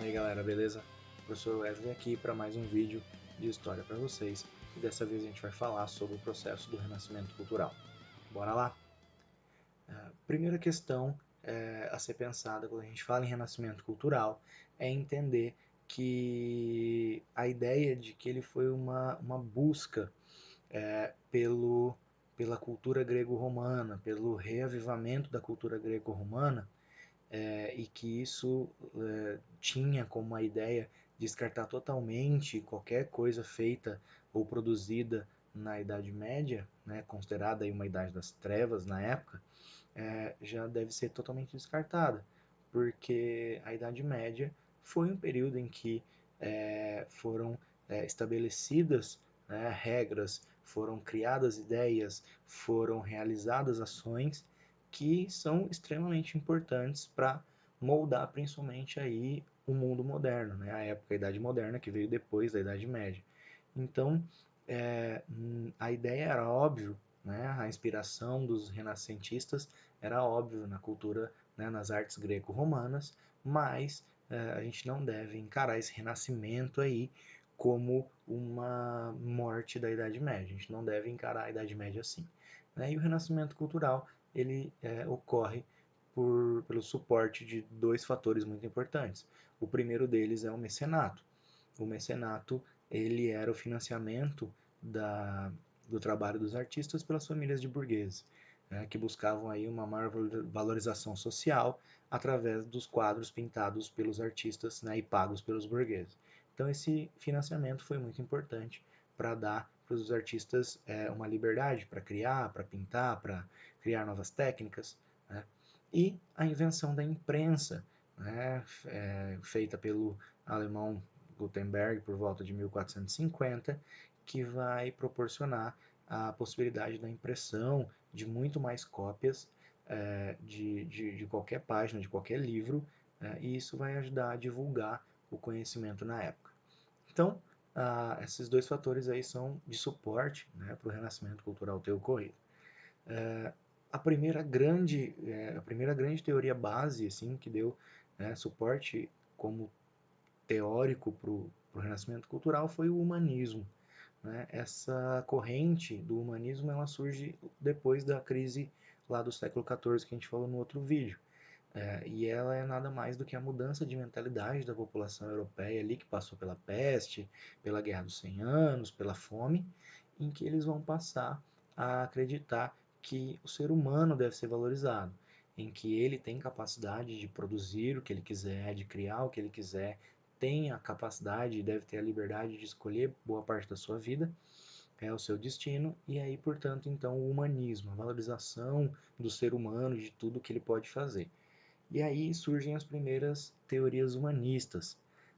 aí galera, beleza? Professor Wesley aqui para mais um vídeo de história para vocês e dessa vez a gente vai falar sobre o processo do renascimento cultural. Bora lá? Primeira questão a ser pensada quando a gente fala em renascimento cultural é entender que a ideia de que ele foi uma busca pela cultura grego-romana, pelo reavivamento da cultura grego-romana, e que isso tinha como uma ideia descartar totalmente qualquer coisa feita ou produzida na Idade Média, né, considerada aí uma Idade das Trevas na época, já deve ser totalmente descartada, porque a Idade Média foi um período em que foram estabelecidas, né, regras, foram criadas ideias, foram realizadas ações que são extremamente importantes para moldar principalmente aí o mundo moderno, né? A época, a Idade Moderna, que veio depois da Idade Média. Então, a ideia era óbvio, né? A inspiração dos renascentistas era óbvio na cultura, né? Nas artes greco-romanas, mas a gente não deve encarar esse renascimento aí como uma morte da Idade Média. A gente não deve encarar a Idade Média assim, né? E o renascimento cultural ele ocorre pelo suporte de dois fatores muito importantes. O primeiro deles é o mecenato. O mecenato ele era o financiamento do trabalho dos artistas pelas famílias de burgueses, né, que buscavam aí uma maior valorização social através dos quadros pintados pelos artistas, né, e pagos pelos burgueses. Então esse financiamento foi muito importante para dar para os artistas uma liberdade para criar, para pintar, para criar novas técnicas, né? E a invenção da imprensa, né, feita pelo alemão Gutenberg por volta de 1450, que vai proporcionar a possibilidade da impressão de muito mais cópias de qualquer página, de qualquer livro, e isso vai ajudar a divulgar o conhecimento na época. Então, esses dois fatores aí são de suporte, né, para o renascimento cultural ter ocorrido. A primeira grande teoria base assim, que deu suporte como teórico para o renascimento cultural foi o humanismo, né? Essa corrente do humanismo ela surge depois da crise lá do século XIV que a gente falou no outro vídeo. E ela é nada mais do que a mudança de mentalidade da população europeia ali que passou pela peste, pela Guerra dos 100 Anos, pela fome, em que eles vão passar a acreditar que o ser humano deve ser valorizado, em que ele tem capacidade de produzir o que ele quiser, de criar o que ele quiser, tem a capacidade e deve ter a liberdade de escolher boa parte da sua vida, é o seu destino, e aí, portanto, então, o humanismo, a valorização do ser humano, de tudo que ele pode fazer. E aí surgem as primeiras teorias humanistas,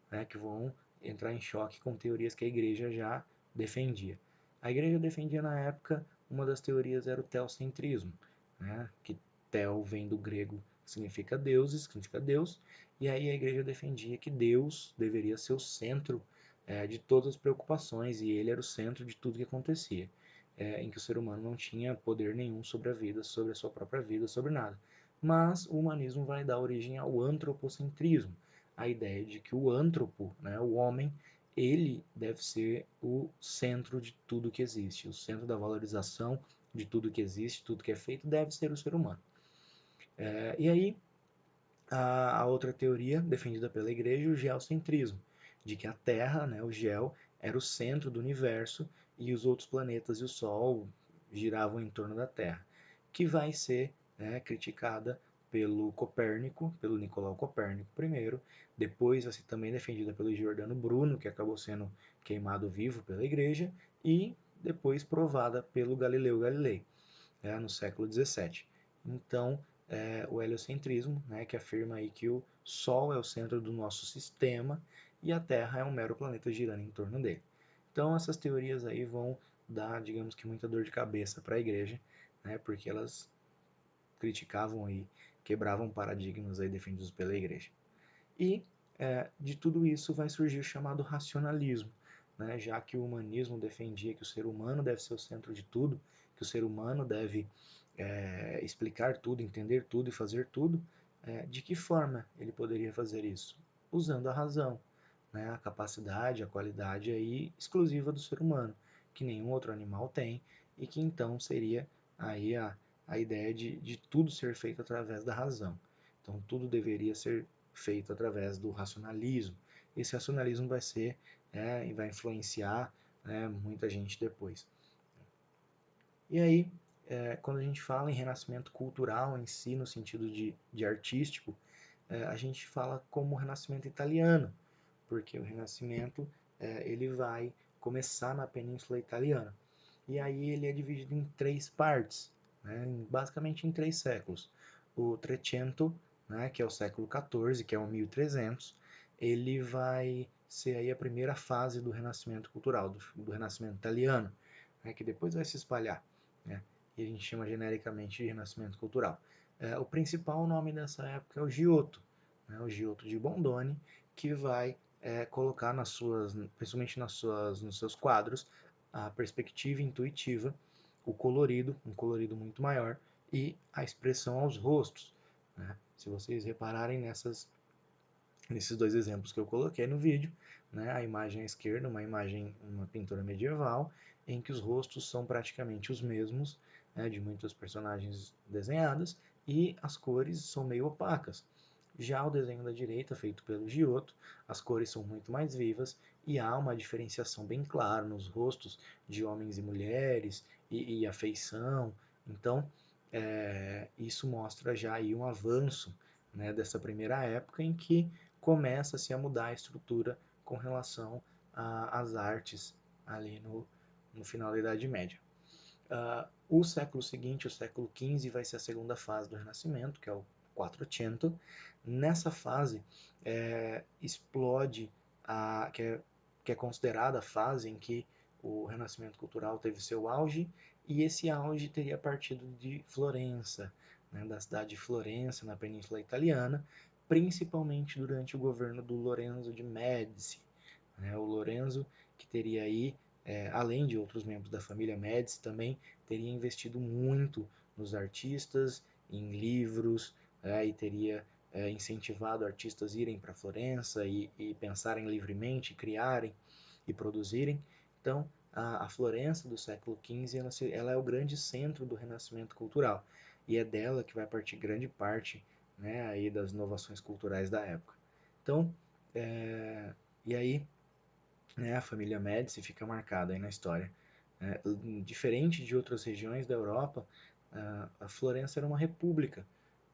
né, que vão entrar em choque com teorias que a igreja já defendia. A igreja defendia na época, uma das teorias era o teocentrismo, né, que tel vem do grego, que significa deuses, que significa Deus, e aí a igreja defendia que Deus deveria ser o centro de todas as preocupações, e ele era o centro de tudo que acontecia, em que o ser humano não tinha poder nenhum sobre a vida, sobre a sua própria vida, sobre nada. Mas o humanismo vai dar origem ao antropocentrismo, a ideia de que o antropo, né, o homem, ele deve ser o centro de tudo que existe, o centro da valorização de tudo que existe, tudo que é feito, deve ser o ser humano. E aí, a outra teoria defendida pela igreja, o geocentrismo, de que a Terra, né, o gel, era o centro do universo e os outros planetas e o Sol giravam em torno da Terra, que vai ser criticada pelo Copérnico, pelo Nicolau Copérnico primeiro, depois vai ser também defendida pelo Giordano Bruno, que acabou sendo queimado vivo pela igreja, e depois provada pelo Galileu Galilei, no século XVII. Então, o heliocentrismo, né, que afirma aí que o Sol é o centro do nosso sistema e a Terra é um mero planeta girando em torno dele. Então, essas teorias aí vão dar, digamos que, muita dor de cabeça para a igreja, né, porque elas criticavam e quebravam paradigmas aí defendidos pela igreja. E de tudo isso vai surgir o chamado racionalismo, né? Já que o humanismo defendia que o ser humano deve ser o centro de tudo, que o ser humano deve explicar tudo, entender tudo e fazer tudo, de que forma ele poderia fazer isso? usando a razão, né? A capacidade, a qualidade aí exclusiva do ser humano, que nenhum outro animal tem, e que então seria aí a ideia de tudo ser feito através da razão. Então tudo deveria ser feito através do racionalismo. Esse racionalismo vai ser e vai influenciar, né, muita gente depois. E aí, quando a gente fala em renascimento cultural em si, no sentido de artístico, a gente fala como o renascimento italiano, porque o renascimento ele vai começar na Península Italiana. E aí ele é dividido em três partes, né, basicamente em três séculos. O Trecento, né, que é o século XIV, que é o 1300, ele vai ser aí a primeira fase do renascimento cultural, do renascimento italiano, né, que depois vai se espalhar, né, e a gente chama genericamente de renascimento cultural. O principal nome dessa época é o Giotto, né, o Giotto de Bondone, que vai colocar nas suas, principalmente nos seus quadros, a perspectiva intuitiva, o colorido, um colorido muito maior, e a expressão aos rostos, né? Se vocês repararem nesses dois exemplos que eu coloquei no vídeo, né? A imagem à esquerda, uma pintura medieval, em que os rostos são praticamente os mesmos, né, de muitos personagens desenhados, e as cores são meio opacas. Já o desenho da direita, feito pelo Giotto, as cores são muito mais vivas e há uma diferenciação bem clara nos rostos de homens e mulheres e a feição. Então, isso mostra já aí um avanço, né, dessa primeira época em que começa-se a mudar a estrutura com relação às artes ali no final da Idade Média. O século seguinte, o século XV, vai ser a segunda fase do Renascimento, que é o Quattrocento. Nessa fase, explode que é considerada a fase em que o Renascimento cultural teve seu auge, e esse auge teria partido de Florença, né, da cidade de Florença, na Península Italiana, principalmente durante o governo do Lorenzo de Médici, né, o Lorenzo que teria aí, além de outros membros da família Médici, também teria investido muito nos artistas, em livros, e teria incentivado artistas a irem para Florença e pensarem livremente, criarem e produzirem. Então, a Florença do século XV ela é o grande centro do renascimento cultural, e é dela que vai partir grande parte, né, aí das inovações culturais da época. Então, e aí, né, a família Médici fica marcada aí na história. Diferente de outras regiões da Europa, a Florença era uma república,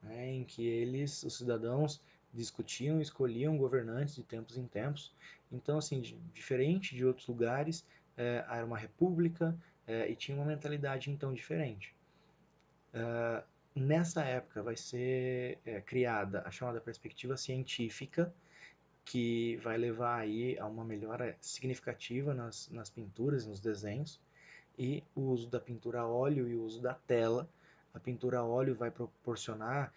né, em que os cidadãos, discutiam e escolhiam governantes de tempos em tempos. Então, assim, diferente de outros lugares, era uma república e tinha uma mentalidade então diferente. Nessa época vai ser criada a chamada perspectiva científica, que vai levar aí a uma melhora significativa nas pinturas, nos desenhos, e o uso da pintura a óleo e o uso da tela. A pintura a óleo vai proporcionar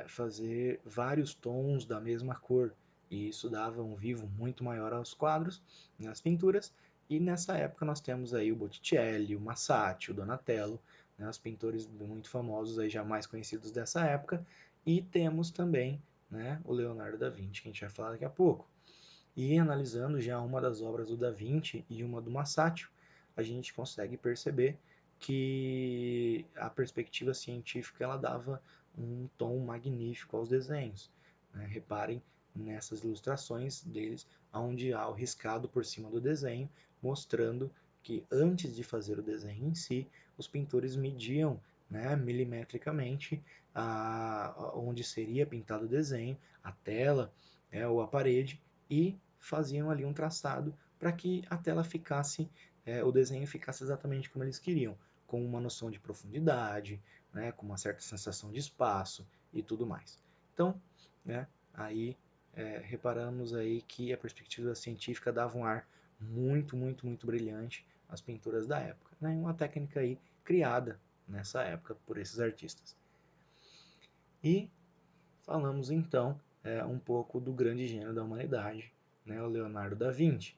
fazer vários tons da mesma cor, e isso dava um vivo muito maior aos quadros, nas pinturas, e nessa época nós temos aí o Botticelli, o Massati, o Donatello, né, os pintores muito famosos aí já mais conhecidos dessa época, e temos também, né, o Leonardo da Vinci, que a gente vai falar daqui a pouco. E analisando já uma das obras do Da Vinci e uma do Masaccio, a gente consegue perceber que a perspectiva científica ela dava um tom magnífico aos desenhos, né? Reparem nessas ilustrações deles, onde há o riscado por cima do desenho, mostrando que antes de fazer o desenho em si, os pintores mediam, né, milimetricamente onde seria pintado o desenho, a tela, ou a parede, e faziam ali um traçado para que a tela ficasse, o desenho ficasse exatamente como eles queriam, com uma noção de profundidade, né, com uma certa sensação de espaço e tudo mais. Então, né, aí reparamos aí que a perspectiva científica dava um ar muito, muito, muito brilhante às pinturas da época, né, uma técnica aí criada nessa época por esses artistas. E falamos então um pouco do grande gênio da humanidade, né, o Leonardo da Vinci.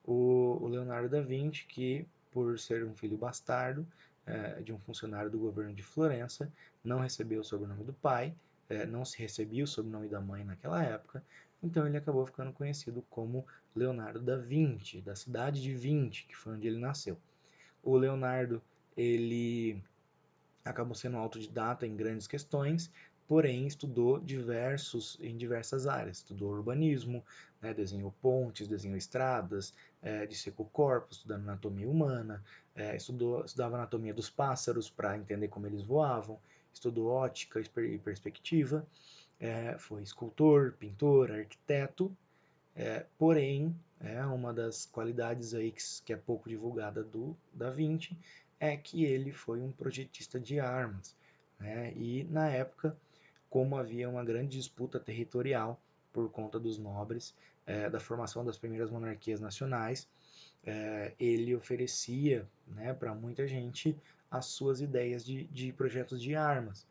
O Leonardo da Vinci, que por ser um filho bastardo de um funcionário do governo de Florença, não recebeu o sobrenome do pai, não se recebia o sobrenome da mãe naquela época, então ele acabou ficando conhecido como Leonardo da Vinci, da cidade de Vinci, que foi onde ele nasceu. O Leonardo, ele acabou sendo autodidata em grandes questões, porém estudou em diversas áreas. Estudou urbanismo, né, desenhou pontes, desenhou estradas, dissecou corpos, estudando anatomia humana, estudava anatomia dos pássaros para entender como eles voavam, estudou ótica e perspectiva, foi escultor, pintor, arquiteto, porém, uma das qualidades aí que é pouco divulgada do Da Vinci é que ele foi um projetista de armas, né? E na época, como havia uma grande disputa territorial por conta dos nobres, da formação das primeiras monarquias nacionais, ele oferecia, né, para muita gente as suas ideias de projetos de armas.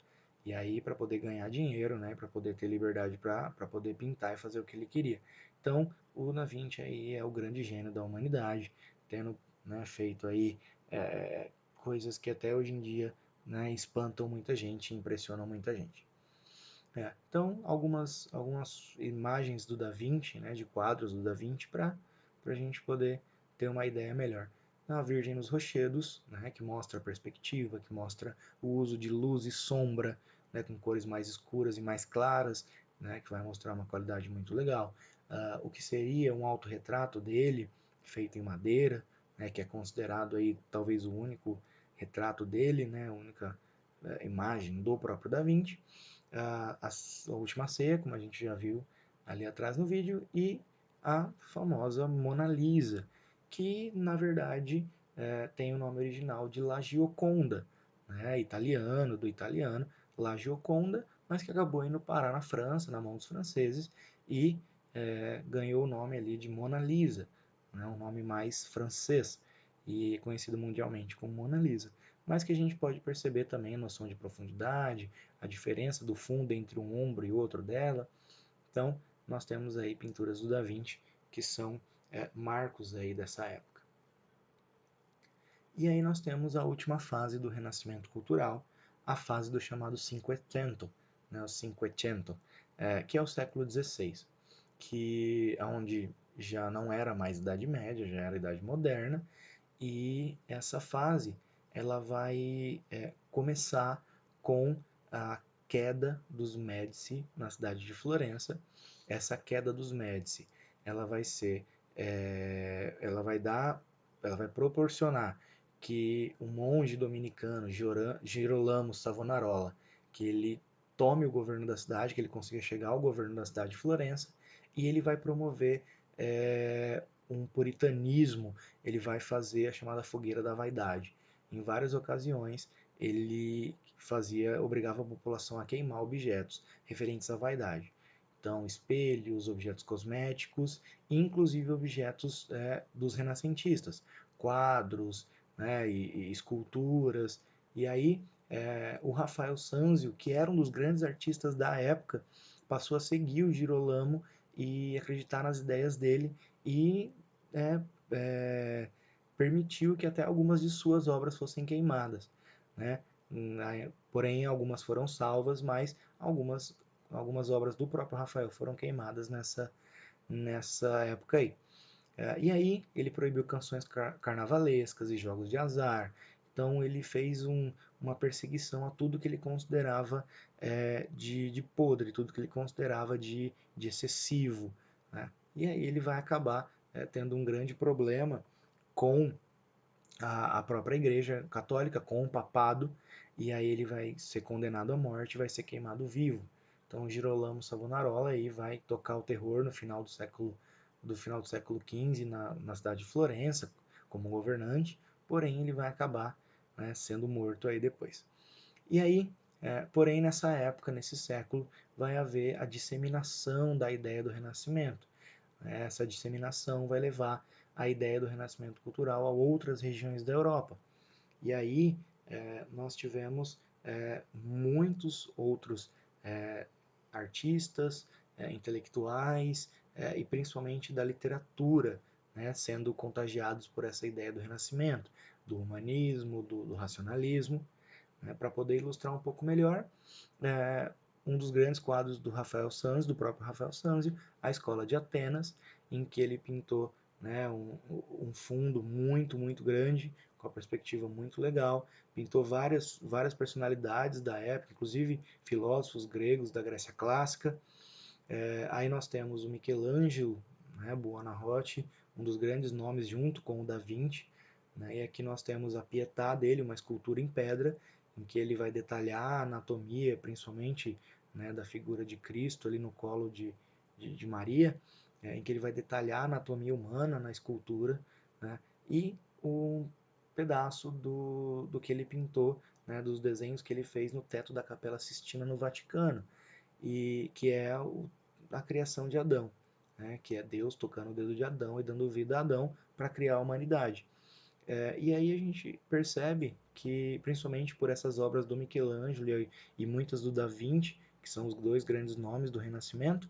E aí, para poder ganhar dinheiro, né, para poder ter liberdade para poder pintar e fazer o que ele queria. Então, o Da Vinci aí é o grande gênio da humanidade, tendo, né, feito aí coisas que até hoje em dia, né, espantam muita gente, impressionam muita gente. Então, algumas imagens do Da Vinci, né, de quadros do Da Vinci, para a gente poder ter uma ideia melhor. A Virgem nos Rochedos, né, que mostra a perspectiva, que mostra o uso de luz e sombra, né, com cores mais escuras e mais claras, né, que vai mostrar uma qualidade muito legal. O que seria um autorretrato dele, feito em madeira, né, que é considerado aí talvez o único retrato dele, né, a única imagem do próprio Da Vinci, a Última Ceia, como a gente já viu ali atrás no vídeo, e a famosa Mona Lisa, que na verdade tem o nome original de La Gioconda, né, italiano, do italiano, La Gioconda, mas que acabou indo parar na França, na mão dos franceses, e ganhou o nome ali de Mona Lisa, né, um nome mais francês e conhecido mundialmente como Mona Lisa, mas que a gente pode perceber também a noção de profundidade, a diferença do fundo entre um ombro e outro dela. Então, nós temos aí pinturas do Da Vinci que são marcos aí dessa época. E aí nós temos a última fase do Renascimento cultural, a fase do chamado Cinquecento, né, o Cinquecento, que é o século XVI, que onde já não era mais Idade Média, já era Idade Moderna, e essa fase ela vai começar com a queda dos Médici na cidade de Florença. Essa queda dos Médici, ela vai ser, ela vai proporcionar que um monge dominicano, Girolamo Savonarola, que ele tome o governo da cidade, que ele consiga chegar ao governo da cidade de Florença, e ele vai promover um puritanismo, ele vai fazer a chamada fogueira da vaidade. Em várias ocasiões, ele obrigava a população a queimar objetos referentes à vaidade. Então, espelhos, objetos cosméticos, inclusive objetos dos renascentistas, quadros, né, e esculturas. E aí, o Rafael Sanzio, que era um dos grandes artistas da época, passou a seguir o Girolamo e acreditar nas ideias dele e é, é, permitiu que até algumas de suas obras fossem queimadas, né? Porém, algumas foram salvas, mas algumas obras do próprio Rafael foram queimadas nessa época aí. E aí ele proibiu canções carnavalescas e jogos de azar. Então ele fez uma perseguição a tudo que ele considerava de podre, tudo que ele considerava de excessivo. Né? E aí ele vai acabar tendo um grande problema com a própria Igreja Católica, com o papado, e aí ele vai ser condenado à morte, vai ser queimado vivo. Então Girolamo Savonarola aí vai tocar o terror no final do século XV na cidade de Florença como governante, porém ele vai acabar, né, sendo morto aí depois. E aí, porém nessa época, nesse século, vai haver a disseminação da ideia do Renascimento. Essa disseminação vai levar a ideia do renascimento cultural a outras regiões da Europa. E aí nós tivemos muitos outros artistas, intelectuais e principalmente da literatura, né, sendo contagiados por essa ideia do renascimento, do humanismo, do racionalismo, né, para poder ilustrar um pouco melhor. um dos grandes quadros do Rafael Sanzio, do próprio Rafael Sanzio, A Escola de Atenas, em que ele pintou, né, um fundo muito grande, com a perspectiva muito legal, pintou várias personalidades da época, inclusive filósofos gregos da Grécia Clássica. Aí nós temos o Michelangelo, né, Buonarroti, um dos grandes nomes junto com o Da Vinci, né, e aqui nós temos a Pietà dele, uma escultura em pedra, em que ele vai detalhar a anatomia, principalmente, né, da figura de Cristo ali no colo de Maria, em que ele vai detalhar a anatomia humana na escultura, né, e um pedaço do que ele pintou, né, dos desenhos que ele fez no teto da Capela Sistina no Vaticano, e que é a criação de Adão, né, que é Deus tocando o dedo de Adão e dando vida a Adão para criar a humanidade. E aí a gente percebe que, principalmente por essas obras do Michelangelo e muitas do Da Vinci, que são os dois grandes nomes do Renascimento,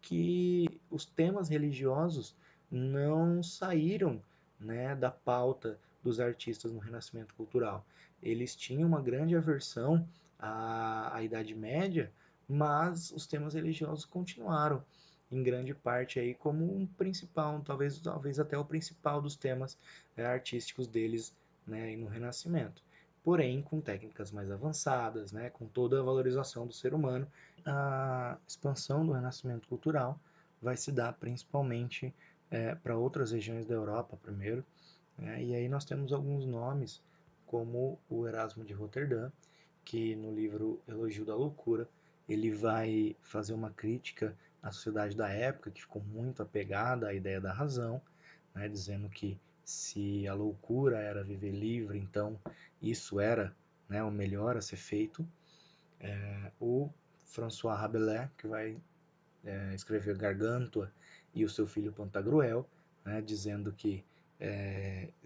que os temas religiosos não saíram, né, da pauta dos artistas no Renascimento Cultural. Eles tinham uma grande aversão à Idade Média, mas os temas religiosos continuaram em grande parte aí como um principal, talvez até o principal dos temas artísticos deles, né, no Renascimento. Porém, com técnicas mais avançadas, né, com toda a valorização do ser humano, a expansão do renascimento cultural vai se dar principalmente para outras regiões da Europa primeiro, né? E aí nós temos alguns nomes, como o Erasmo de Roterdã, que no livro Elogio da Loucura, ele vai fazer uma crítica à sociedade da época, que ficou muito apegada à ideia da razão, né, dizendo que se a loucura era viver livre, então isso era, né, o melhor a ser feito. O François Rabelais, que vai escrever Gargantua e o seu filho Pantagruel, né, dizendo que,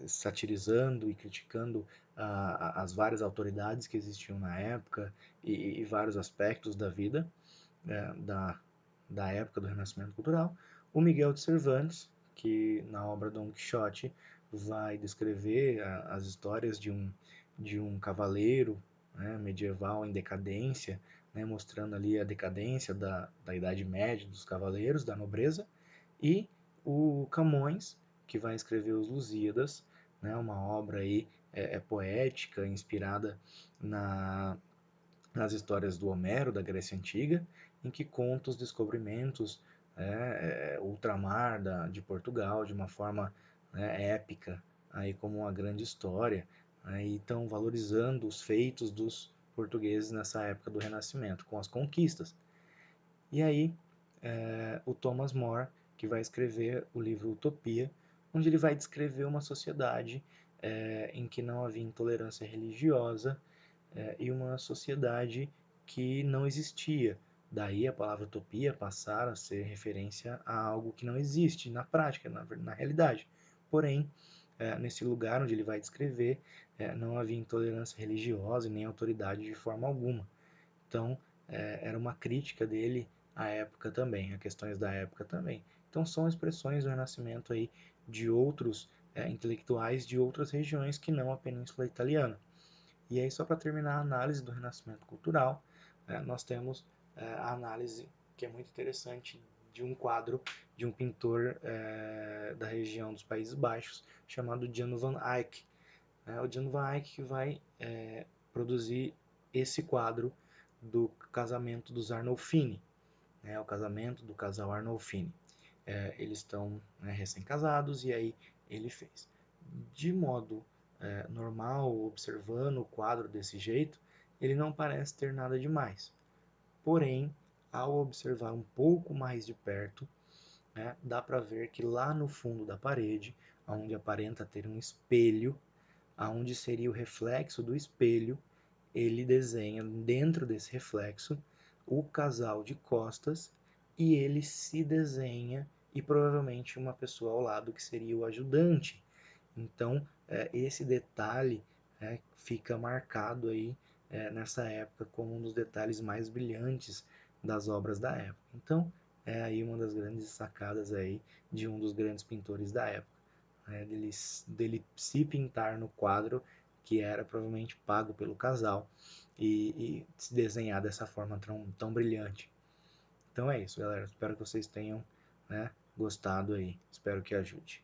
satirizando e criticando as várias autoridades que existiam na época e vários aspectos da vida, da época do Renascimento Cultural. O Miguel de Cervantes, que na obra Dom Quixote vai descrever as histórias de um cavaleiro, né, medieval em decadência, né, mostrando ali a decadência da Idade Média, dos cavaleiros, da nobreza, e o Camões, que vai escrever os Lusíadas, né, uma obra aí poética, inspirada nas histórias do Homero, da Grécia Antiga, em que conta os descobrimentos ultramar de Portugal de uma forma, né, épica, aí como uma grande história, né, e estão valorizando os feitos dos portugueses nessa época do Renascimento, com as conquistas. E aí, o Thomas More, que vai escrever o livro Utopia, onde ele vai descrever uma sociedade em que não havia intolerância religiosa, e uma sociedade que não existia. Daí a palavra utopia passar a ser referência a algo que não existe na prática, na realidade. Porém, nesse lugar onde ele vai descrever, não havia intolerância religiosa e nem autoridade de forma alguma. Então, era uma crítica dele à época também, a questões da época também. Então, são expressões do Renascimento aí de outros intelectuais de outras regiões que não a Península Italiana. E aí, só para terminar a análise do Renascimento Cultural, nós temos a análise que é muito interessante de um quadro de um pintor da região dos Países Baixos, chamado Jan van Eyck. O Jan van Eyck que vai produzir esse quadro do casamento dos Arnolfini, né, o casamento do casal Arnolfini. Eles estão, né, recém-casados e aí ele fez. De modo normal, observando o quadro desse jeito, ele não parece ter nada demais. Porém, ao observar um pouco mais de perto, né, dá para ver que lá no fundo da parede, onde aparenta ter um espelho, aonde seria o reflexo do espelho, ele desenha dentro desse reflexo o casal de costas e ele se desenha e provavelmente uma pessoa ao lado que seria o ajudante. Então, esse detalhe fica marcado aí nessa época como um dos detalhes mais brilhantes das obras da época. Então, é aí uma das grandes sacadas aí de um dos grandes pintores da época, dele se pintar no quadro que era provavelmente pago pelo casal e se desenhar dessa forma tão brilhante. Então é isso, galera. Espero que vocês tenham, né, gostado aí. Espero que ajude.